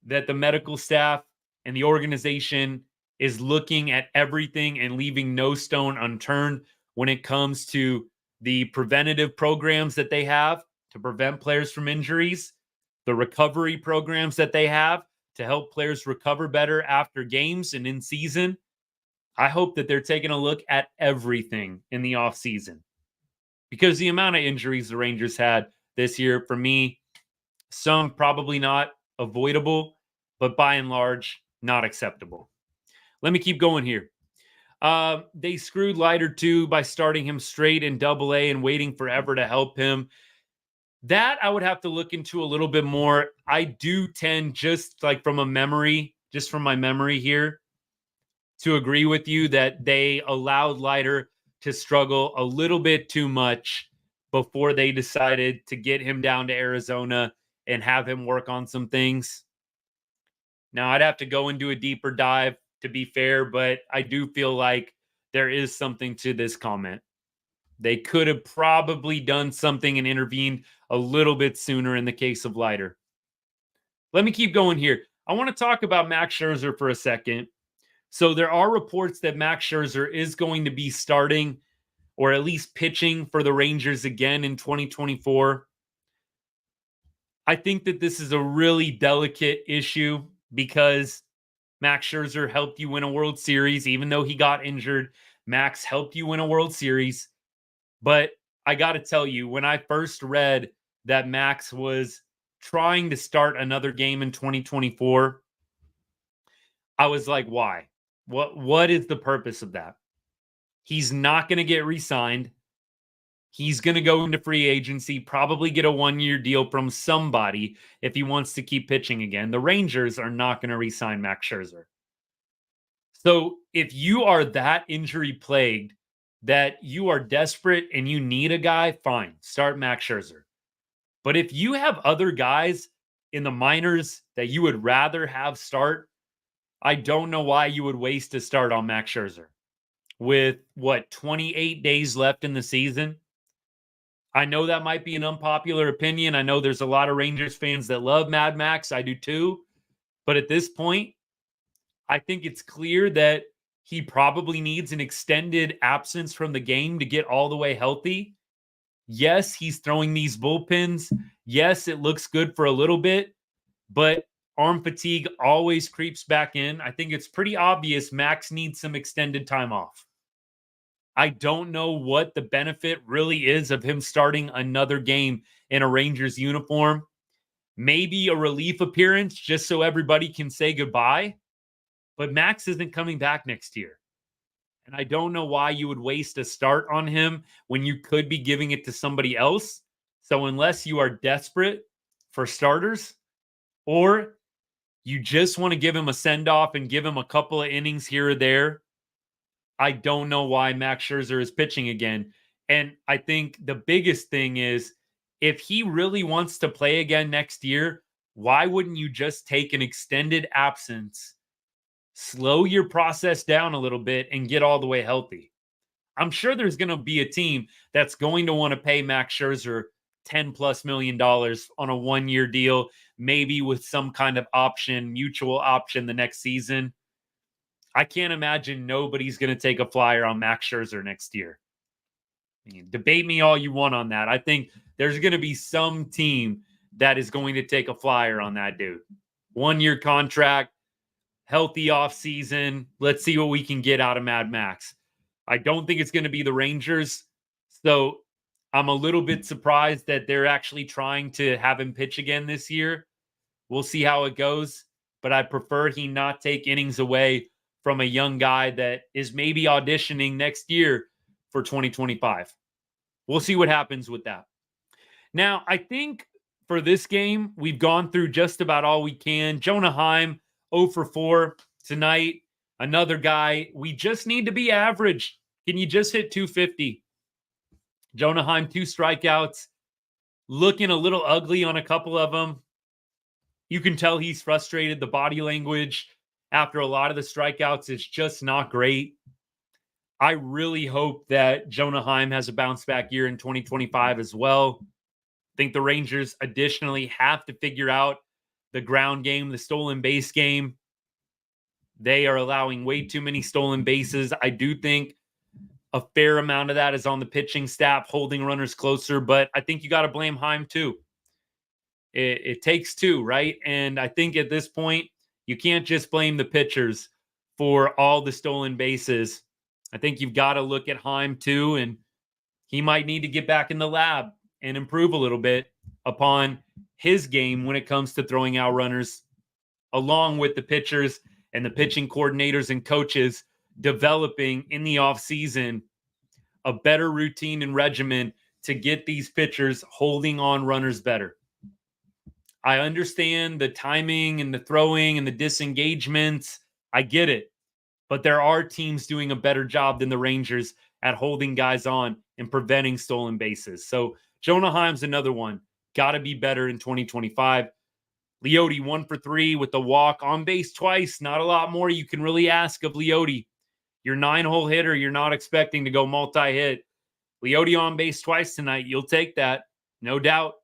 that the medical staff and the organization is looking at everything and leaving no stone unturned when it comes to the preventative programs that they have to prevent players from injuries, the recovery programs that they have to help players recover better after games and in season. I hope that they're taking a look at everything in the offseason because the amount of injuries the Rangers had this year, for me, some probably not avoidable, but by and large, not acceptable. Let me keep going here. They screwed Leiter too by starting him straight in Double-A and waiting forever to help him. That I would have to look into a little bit more. I do tend, just like from my memory here, to agree with you that they allowed Leiter to struggle a little bit too much before they decided to get him down to Arizona and have him work on some things. Now, I'd have to go and do a deeper dive to be fair, but I do feel like there is something to this comment. They could have probably done something and intervened a little bit sooner in the case of Leiter. Let me keep going here. I want to talk about Max Scherzer for a second. So there are reports that Max Scherzer is going to be starting or at least pitching for the Rangers again in 2024. I think that this is a really delicate issue because Max Scherzer helped you win a World Series. Even though he got injured, Max helped you win a World Series. But I got to tell you, when I first read that Max was trying to start another game in 2024, I was like, why? What is the purpose of that? He's not going to get re-signed. He's going to go into free agency, probably get a 1-year deal from somebody if he wants to keep pitching again. The Rangers are not going to re-sign Max Scherzer. So if you are that injury plagued that you are desperate and you need a guy, fine, start Max Scherzer. But if you have other guys in the minors that you would rather have start, I don't know why you would waste a start on Max Scherzer. With 28 days left in the season? I know that might be an unpopular opinion. I know there's a lot of Rangers fans that love Mad Max. I do too. But at this point, I think it's clear that he probably needs an extended absence from the game to get all the way healthy. Yes, he's throwing these bullpens. Yes, it looks good for a little bit, but arm fatigue always creeps back in. I think it's pretty obvious Max needs some extended time off. I don't know what the benefit really is of him starting another game in a Rangers uniform. Maybe a relief appearance just so everybody can say goodbye. But Max isn't coming back next year. And I don't know why you would waste a start on him when you could be giving it to somebody else. So unless you are desperate for starters, or you just want to give him a send-off and give him a couple of innings here or there, I don't know why Max Scherzer is pitching again. And I think the biggest thing is if he really wants to play again next year, why wouldn't you just take an extended absence, slow your process down a little bit, and get all the way healthy? I'm sure there's going to be a team that's going to want to pay Max Scherzer $10+ million on a 1-year deal, maybe with some kind of option, mutual option the next season. I can't imagine nobody's going to take a flyer on Max Scherzer next year. I mean, debate me all you want on that. I think there's going to be some team that is going to take a flyer on that dude. 1-year contract, healthy offseason. Let's see what we can get out of Mad Max. I don't think it's going to be the Rangers. So I'm a little bit surprised that they're actually trying to have him pitch again this year. We'll see how it goes. But I prefer he not take innings away from a young guy that is maybe auditioning next year for 2025. We'll see what happens with that. Now, I think for this game, we've gone through just about all we can. Jonah Heim, 0 for 4 tonight. Another guy, we just need to be average. Can you just hit 250? Jonah Heim, 2 strikeouts. Looking a little ugly on a couple of them. You can tell he's frustrated. The body language after a lot of the strikeouts is just not great. I really hope that Jonah Heim has a bounce back year in 2025 as well. I think the Rangers additionally have to figure out the ground game, the stolen base game. They are allowing way too many stolen bases. I do think a fair amount of that is on the pitching staff holding runners closer, but I think you got to blame Heim too. It takes two, right? And I think at this point, you can't just blame the pitchers for all the stolen bases. I think you've got to look at Heim too, and he might need to get back in the lab and improve a little bit upon his game when it comes to throwing out runners, along with the pitchers and the pitching coordinators and coaches developing in the offseason a better routine and regimen to get these pitchers holding on runners better. I understand the timing and the throwing and the disengagements. I get it. But there are teams doing a better job than the Rangers at holding guys on and preventing stolen bases. So Jonah Heim's another one. Got to be better in 2025. Leote, 1 for 3 with the walk, on base twice. Not a lot more you can really ask of Leote. Your 9-hole hitter, you're not expecting to go multi-hit. Leote on base twice tonight. You'll take that, no doubt.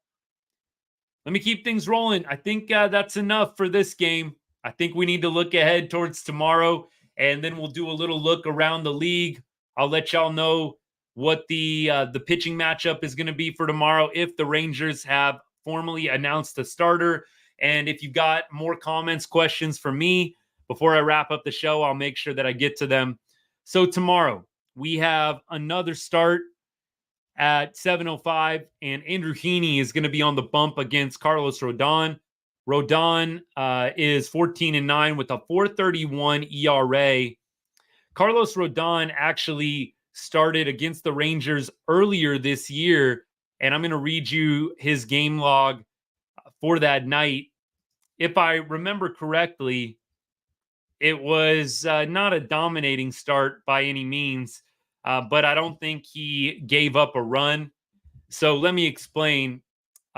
Let me keep things rolling. I think that's enough for this game. I think we need to look ahead towards tomorrow, and then we'll do a little look around the league. I'll let y'all know what the pitching matchup is going to be for tomorrow if the Rangers have formally announced a starter. And if you got more comments, questions for me before I wrap up the show, I'll make sure that I get to them. So tomorrow, we have another start at 7:05, and Andrew Heaney is going to be on the bump against Carlos Rodon. Rodon is 14-9 with a 4.31 ERA. Carlos Rodon actually started against the Rangers earlier this year, and I'm going to read you his game log for that night. If I remember correctly, it was not a dominating start by any means, but I don't think he gave up a run. So let me explain.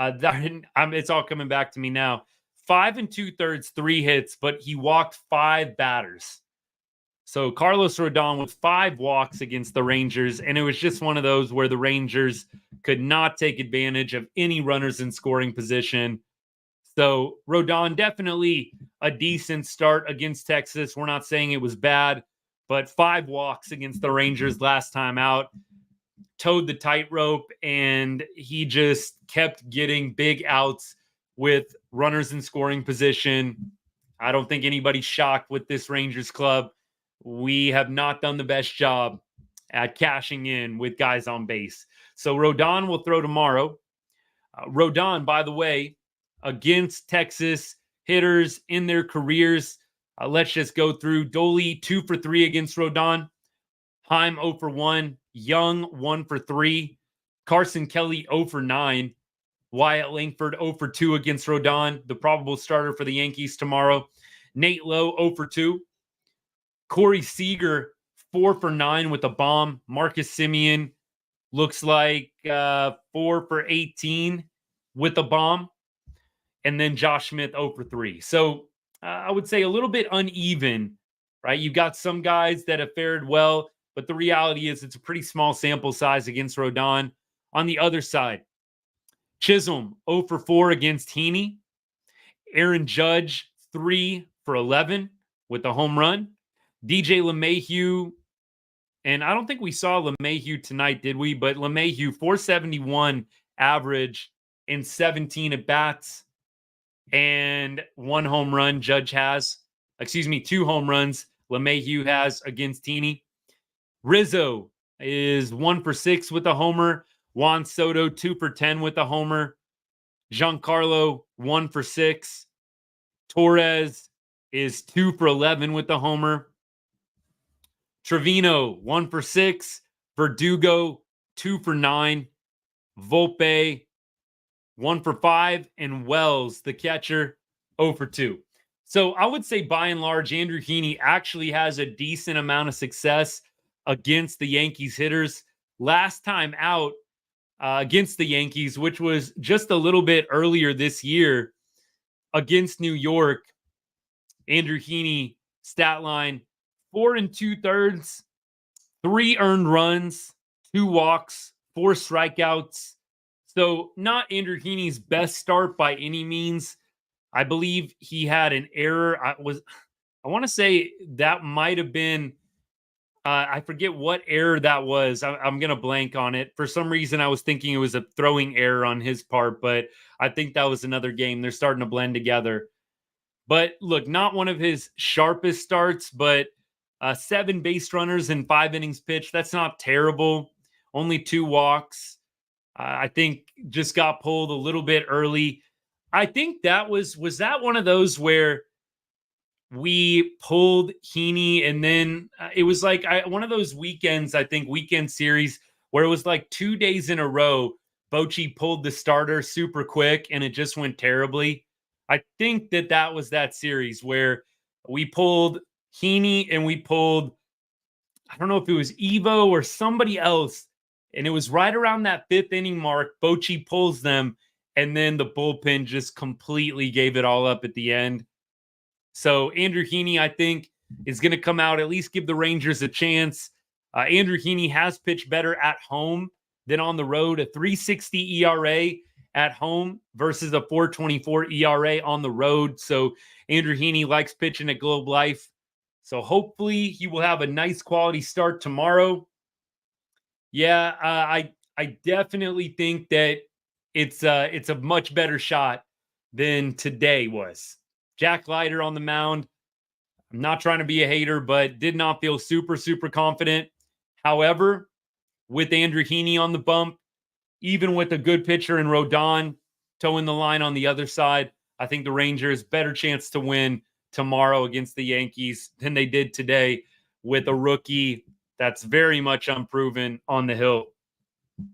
It's all coming back to me now. 5 2/3, 3 hits, but he walked 5 batters. So Carlos Rodon with 5 walks against the Rangers, and it was just one of those where the Rangers could not take advantage of any runners in scoring position. So Rodon, definitely a decent start against Texas. We're not saying it was bad, but 5 walks against the Rangers last time out. Towed the tightrope, and he just kept getting big outs with runners in scoring position. I don't think anybody's shocked with this Rangers club. We have not done the best job at cashing in with guys on base. So Rodon will throw tomorrow. Rodon, by the way, against Texas hitters in their careers. Let's just go through. Doley, 2 for 3 against Rodon. Heim, 0 for 1. Young, 1 for 3. Carson Kelly, 0 for 9. Wyatt Langford 0 for 2 against Rodon, the probable starter for the Yankees tomorrow. Nate Lowe 0 for 2. Corey Seager 4 for 9 with a bomb. Marcus Semien looks like 4 for 18 with a bomb. And then Josh Smith 0 for 3. So I would say a little bit uneven, right? You've got some guys that have fared well, but the reality is it's a pretty small sample size against Rodon. On the other side, Chisholm 0 for 4 against Heaney. Aaron Judge 3 for 11 with a home run. DJ LeMahieu, and I don't think we saw LeMahieu tonight, did we? But LeMahieu 471 average in 17 at bats and 1 home run. Judge has, 2 home runs LeMahieu has against Heaney. Rizzo is 1 for 6 with a homer. Juan Soto 2 for 10 with a homer. Giancarlo 1 for 6. Torres is 2 for 11 with the homer. Trevino 1 for 6. Verdugo 2 for 9. Volpe 1 for 5. And Wells, the catcher, 0 for 2. So I would say by and large, Andrew Heaney actually has a decent amount of success against the Yankees hitters. Last time out against the Yankees, which was just a little bit earlier this year against New York, Andrew Heaney stat line 4 2/3, 3 earned runs, 2 walks, 4 strikeouts. So not Andrew Heaney's best start by any means. I believe he had an error. I want to say that might have been, I forget what error that was. I'm going to blank on it. For some reason, I was thinking it was a throwing error on his part, but I think that was another game. They're starting to blend together. But look, not one of his sharpest starts, but 7 base runners in 5 innings pitched. That's not terrible. Only 2 walks. I think just got pulled a little bit early. I think that was that one of those where we pulled Heaney and then it was like one of those weekends, I think weekend series where it was like 2 days in a row, Bochy pulled the starter super quick and it just went terribly. I think that was that series where we pulled Heaney and we pulled, I don't know if it was Evo or somebody else. And it was right around that 5th inning mark. Bochy pulls them, and then the bullpen just completely gave it all up at the end. So Andrew Heaney, I think, is going to come out, at least give the Rangers a chance. Andrew Heaney has pitched better at home than on the road. A 3.60 ERA at home versus a 4.24 ERA on the road. So Andrew Heaney likes pitching at Globe Life. So hopefully he will have a nice quality start tomorrow. Yeah, I definitely think that it's a much better shot than today was. Jack Leiter on the mound. I'm not trying to be a hater, but did not feel super, super confident. However, with Andrew Heaney on the bump, even with a good pitcher in Rodon towing the line on the other side, I think the Rangers better chance to win tomorrow against the Yankees than they did today with a rookie that's very much unproven on the hill.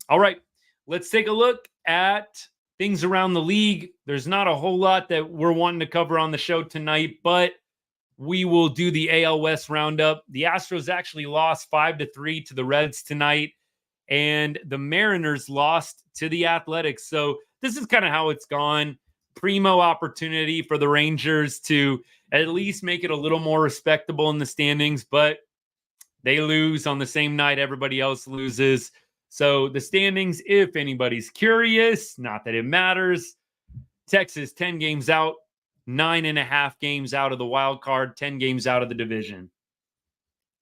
All right, let's take a look at things around the league. There's not a whole lot that we're wanting to cover on the show tonight, but we will do the AL West roundup. The Astros actually lost 5-3 to the Reds tonight, and the Mariners lost to the Athletics. So this is kind of how it's gone. Primo opportunity for the Rangers to at least make it a little more respectable in the standings, but they lose on the same night everybody else loses. So the standings, if anybody's curious, not that it matters, Texas 10 games out, 9.5 games out of the wild card, 10 games out of the division.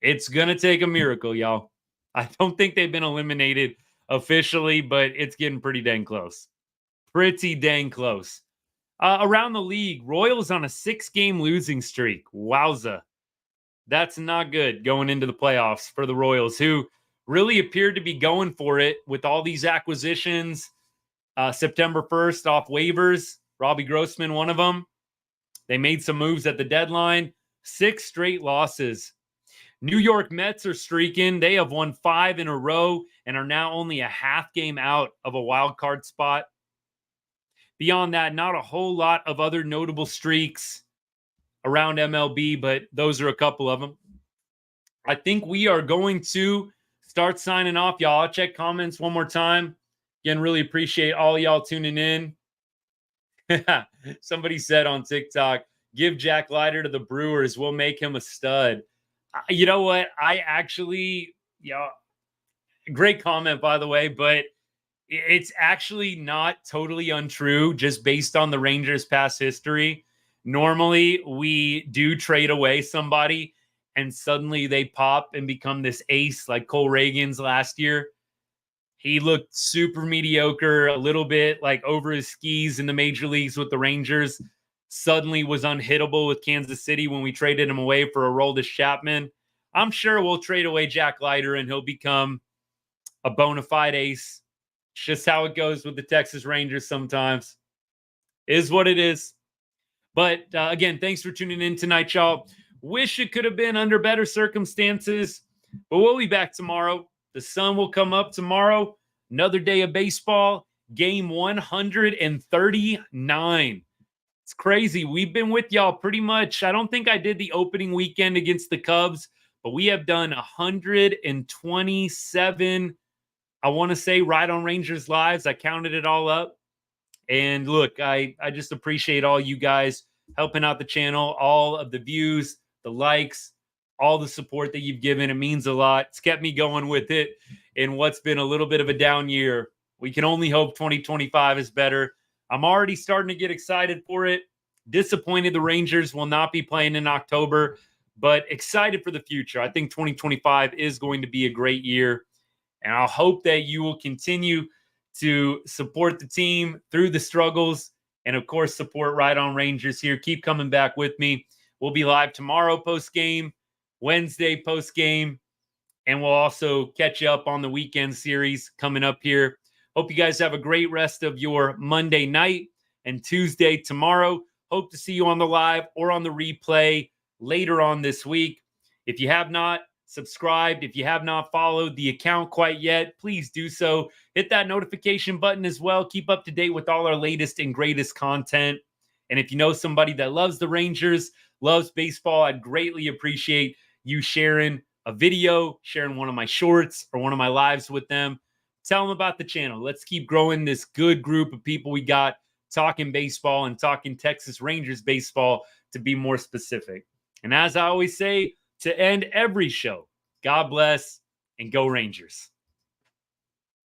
It's going to take a miracle, y'all. I don't think they've been eliminated officially, but it's getting pretty dang close. Pretty dang close. Around the league, Royals on a 6-game losing streak. Wowza. That's not good going into the playoffs for the Royals, who really appeared to be going for it with all these acquisitions. September 1st off waivers. Robbie Grossman, one of them. They made some moves at the deadline. 6 straight losses. New York Mets are streaking. They have won 5 in a row and are now only a half game out of a wild card spot. Beyond that, not a whole lot of other notable streaks around MLB, but those are a couple of them. I think we are going to start signing off, y'all. I'll check comments one more time. Again, really appreciate all y'all tuning in. Somebody said on TikTok, give Jack Leiter to the Brewers. We'll make him a stud. You know what? I actually, great comment, by the way, but it's actually not totally untrue just based on the Rangers' past history. Normally, we do trade away somebody and suddenly they pop and become this ace like Cole Reagan's last year. He looked super mediocre, a little bit like over his skis in the major leagues with the Rangers. Suddenly was unhittable with Kansas City when we traded him away for Aroldis Chapman. I'm sure we'll trade away Jack Leiter and he'll become a bona fide ace. It's just how it goes with the Texas Rangers sometimes. Is what it is. But again, thanks for tuning in tonight, y'all. Wish it could have been under better circumstances, but we'll be back tomorrow. The sun will come up tomorrow. Another day of baseball. Game 139. It's crazy. We've been with y'all pretty much. I don't think I did the opening weekend against the Cubs, but we have done 127, I want to say, Right on Rangers lives. I counted it all up. And look, I just appreciate all you guys helping out the channel, all of the views, the likes, all the support that you've given. It means a lot. It's kept me going with it in what's been a little bit of a down year. We can only hope 2025 is better. I'm already starting to get excited for it. Disappointed the Rangers will not be playing in October, but excited for the future. I think 2025 is going to be a great year. And I'll hope that you will continue to support the team through the struggles and, of course, support Right on Rangers here. Keep coming back with me. We'll be live tomorrow post-game, Wednesday post-game, and we'll also catch you up on the weekend series coming up here. Hope you guys have a great rest of your Monday night and Tuesday tomorrow. Hope to see you on the live or on the replay later on this week. If you have not subscribed, if you have not followed the account quite yet, please do so. Hit that notification button as well. Keep up to date with all our latest and greatest content. And if you know somebody that loves the Rangers, loves baseball, I'd greatly appreciate you sharing a video, sharing one of my shorts or one of my lives with them. Tell them about the channel. Let's keep growing this good group of people we got talking baseball and talking Texas Rangers baseball, to be more specific. And as I always say to end every show, God bless and go Rangers.